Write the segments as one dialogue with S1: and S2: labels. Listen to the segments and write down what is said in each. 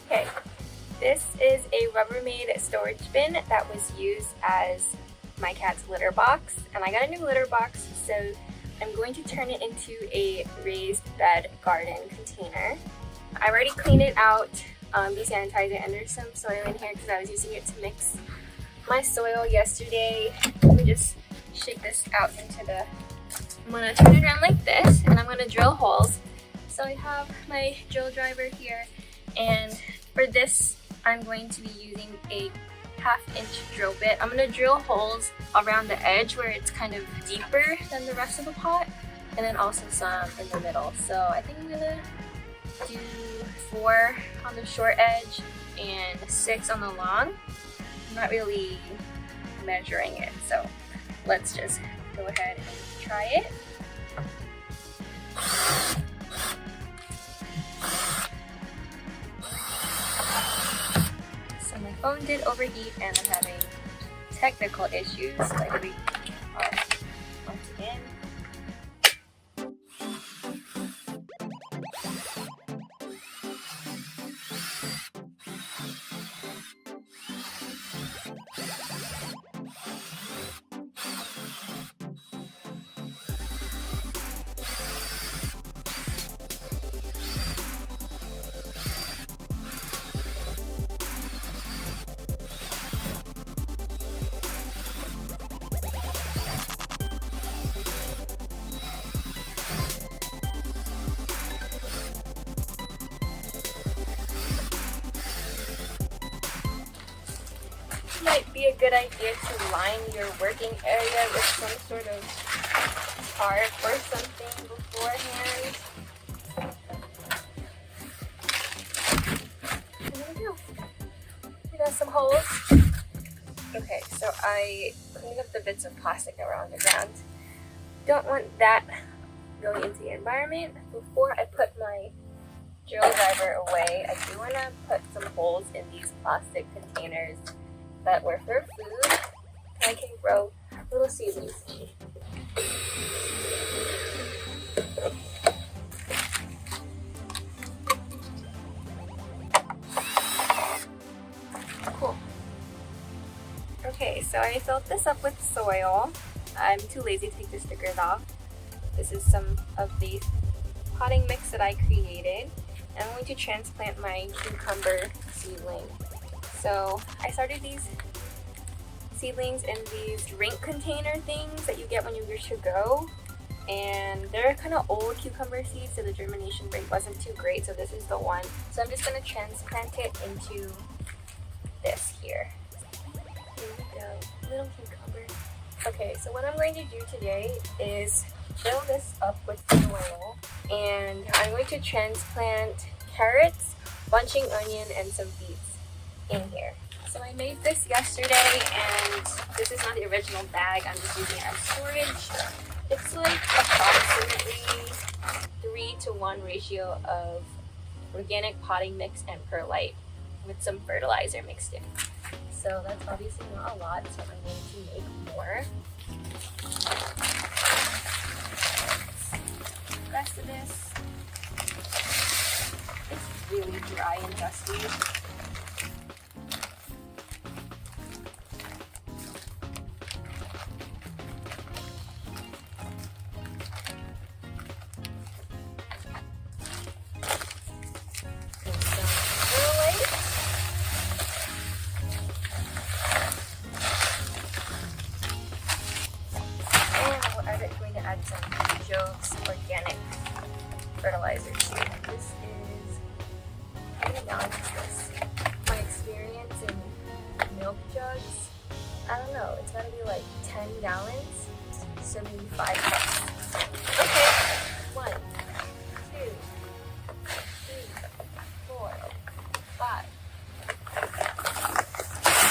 S1: Okay, this is a Rubbermaid storage bin that was used as my cat's litter box, and I got a new litter box, so I'm going to turn it into a raised bed garden container. I already cleaned it out, desanitized it, and there's some soil in here because I was using it to mix my soil yesterday. Let me just shake this out into the... I'm going to turn it around like this, and I'm going to drill holes. So I have my drill driver here, and for this I'm going to be using a 1/2-inch drill bit. I'm going to drill holes around the edge where it's kind of deeper than the rest of the pot, and then also some in the middle. So I think I'm going to do 4 on the short edge and 6 on the long. I'm not really measuring it, so let's just go ahead and try it. So my phone did overheat and I'm having technical issues, so I gotta be once again. Might be a good idea to line your working area with some sort of tarp or something beforehand. There we go. We got some holes. Okay, so I cleaned up the bits of plastic around the ground. Don't want that going into the environment. Before I put my drill driver away, I do want to put some holes in these plastic containers that were for food. I can grow little seedlings. Cool. Okay, so I filled this up with soil. I'm too lazy to take the stickers off. This is some of the potting mix that I created. I'm going to transplant my cucumber seedling. So I started these seedlings in these drink container things that you get when you're to go, and they're kind of old cucumber seeds, so the germination rate wasn't too great, so this is the one. So I'm just going to transplant it into this here. Here we go, little cucumber. Okay, so what I'm going to do today is fill this up with soil, and I'm going to transplant carrots, bunching onion, and some beets in here. So I made this yesterday, and this is not the original bag, I'm just using it as storage. It's like approximately 3-to-1 ratio of organic potting mix and perlite with some fertilizer mixed in. So that's obviously not a lot, so I'm going to make more. The rest of this, it's really dry and dusty. Add some Joe's organic fertilizer too. This is, how many gallons is this? My experience in milk jugs, I don't know, it's gotta be like 10 gallons, so maybe 5 cups. Okay, 1, 2, 3, 4, 5.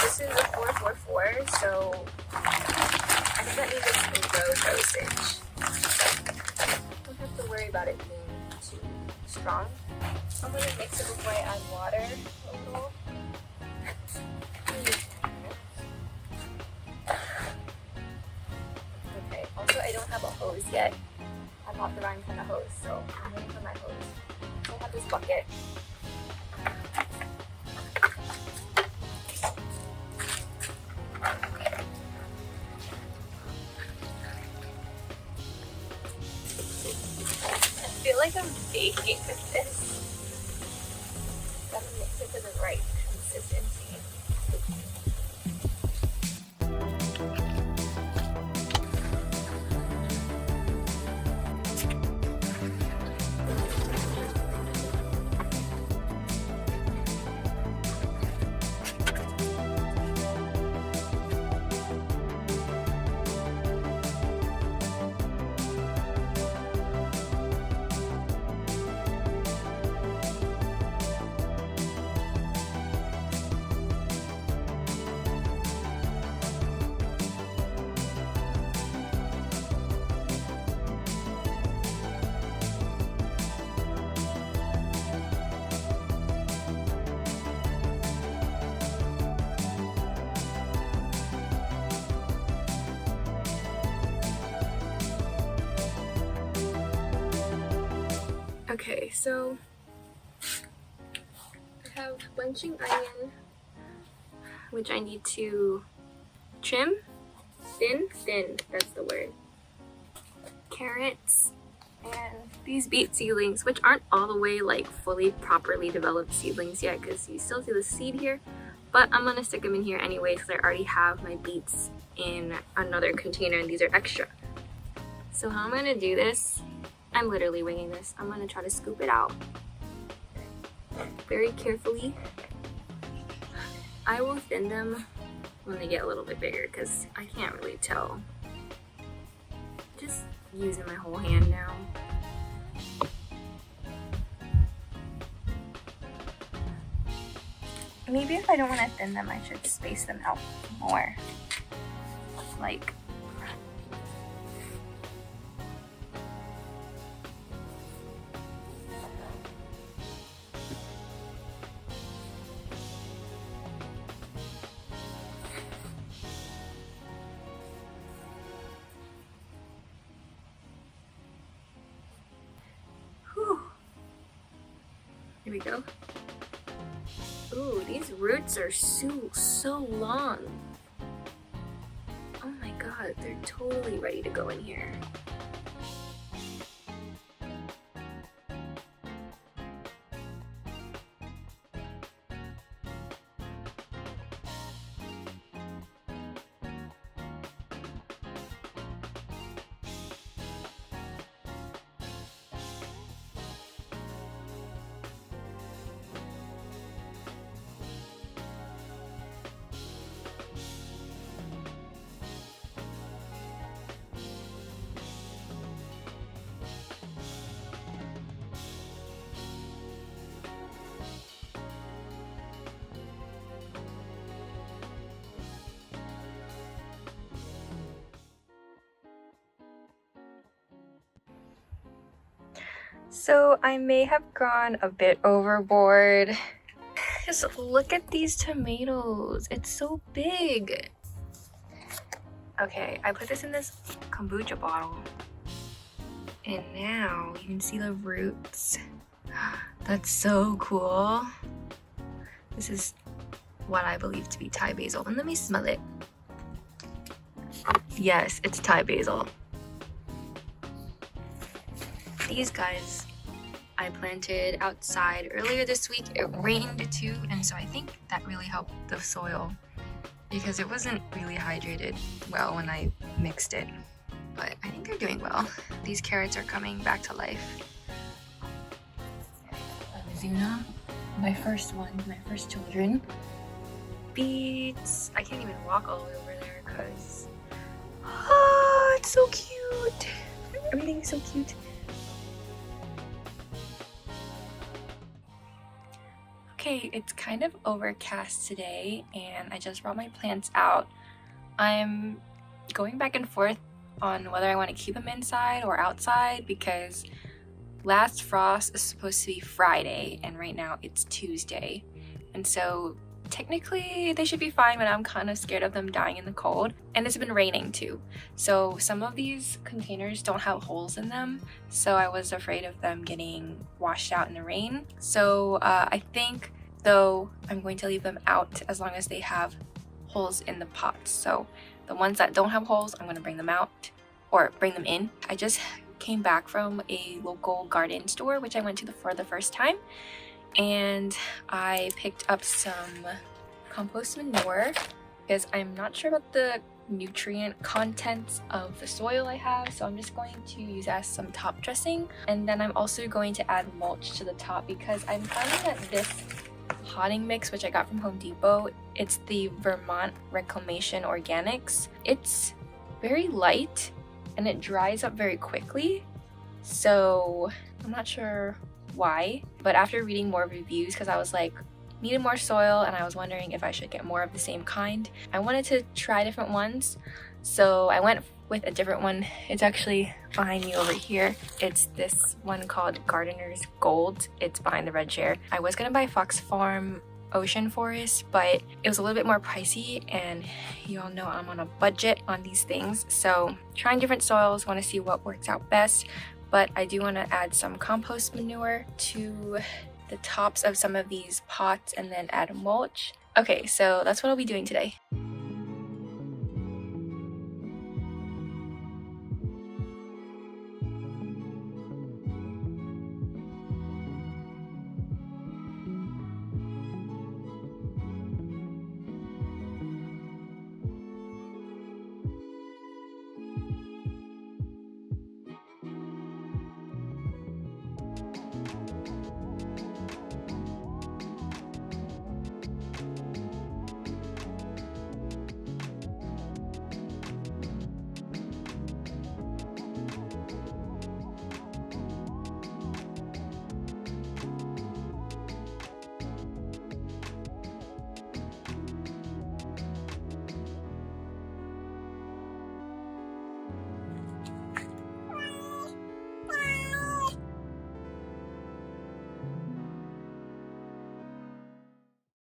S1: This is a 444, so I think that means it's a low dosage. Don't have to worry about it being too strong. I'm going to mix it before I add water a little. Okay, also I don't have a hose yet. I bought the wrong kind of hose, so I'm waiting for my hose. I have this bucket. like I'm baking with this. Gotta mix it to the right consistency. Okay, so I have bunching onion, which I need to trim, thin, that's the word. Carrots, and these beet seedlings, which aren't all the way like fully properly developed seedlings yet because you still see the seed here, but I'm gonna stick them in here anyways because I already have my beets in another container and these are extra. So how I'm gonna do this, I'm literally winging this. I'm gonna try to scoop it out very carefully. I will thin them when they get a little bit bigger because I can't really tell. Just using my whole hand now. Maybe if I don't want to thin them, I should space them out more. Like, whew. Here we go. Ooh, these roots are so long. Oh my god, they're totally ready to go in here. So I may have gone a bit overboard. Just look at these tomatoes. It's so big. Okay, I put this in this kombucha bottle. And now you can see the roots. That's so cool. This is what I believe to be Thai basil. And let me smell it. Yes, it's Thai basil. These guys I planted outside earlier this week. It rained too, and so I think that really helped the soil because it wasn't really hydrated well when I mixed it. But I think they're doing well. These carrots are coming back to life. Zuna, my first one, my first children. Beets. I can't even walk all the way over there because it's so cute. Everything's so cute. Okay, it's kind of overcast today and I just brought my plants out. I'm going back and forth on whether I want to keep them inside or outside because last frost is supposed to be Friday and right now it's Tuesday. And so technically they should be fine, but I'm kind of scared of them dying in the cold. And it's been raining too. So some of these containers don't have holes in them. So I was afraid of them getting washed out in the rain. So I think though I'm going to leave them out as long as they have holes in the pots. So the ones that don't have holes, I'm going to bring them out or bring them in. I just came back from a local garden store, which I went to for the first time, and I picked up some compost manure because I'm not sure about the nutrient contents of the soil I have, so I'm just going to use as some top dressing. And then I'm also going to add mulch to the top because I'm finding that this potting mix, which I got from Home Depot, it's the Vermont Reclamation Organics. It's very light and it dries up very quickly, so I'm not sure why, but after reading more reviews, because I was like, needed more soil and I was wondering if I should get more of the same kind, I wanted to try different ones, so I went with a different one. It's actually behind me over here. It's this one called Gardener's Gold. It's behind the red chair. I was gonna buy Fox Farm Ocean Forest, but it was a little bit more pricey, and you all know I'm on a budget on these things, so trying different soils, want to see what works out best. But I do want to add some compost manure to the tops of some of these pots and then add mulch. Okay, so that's what I'll be doing today.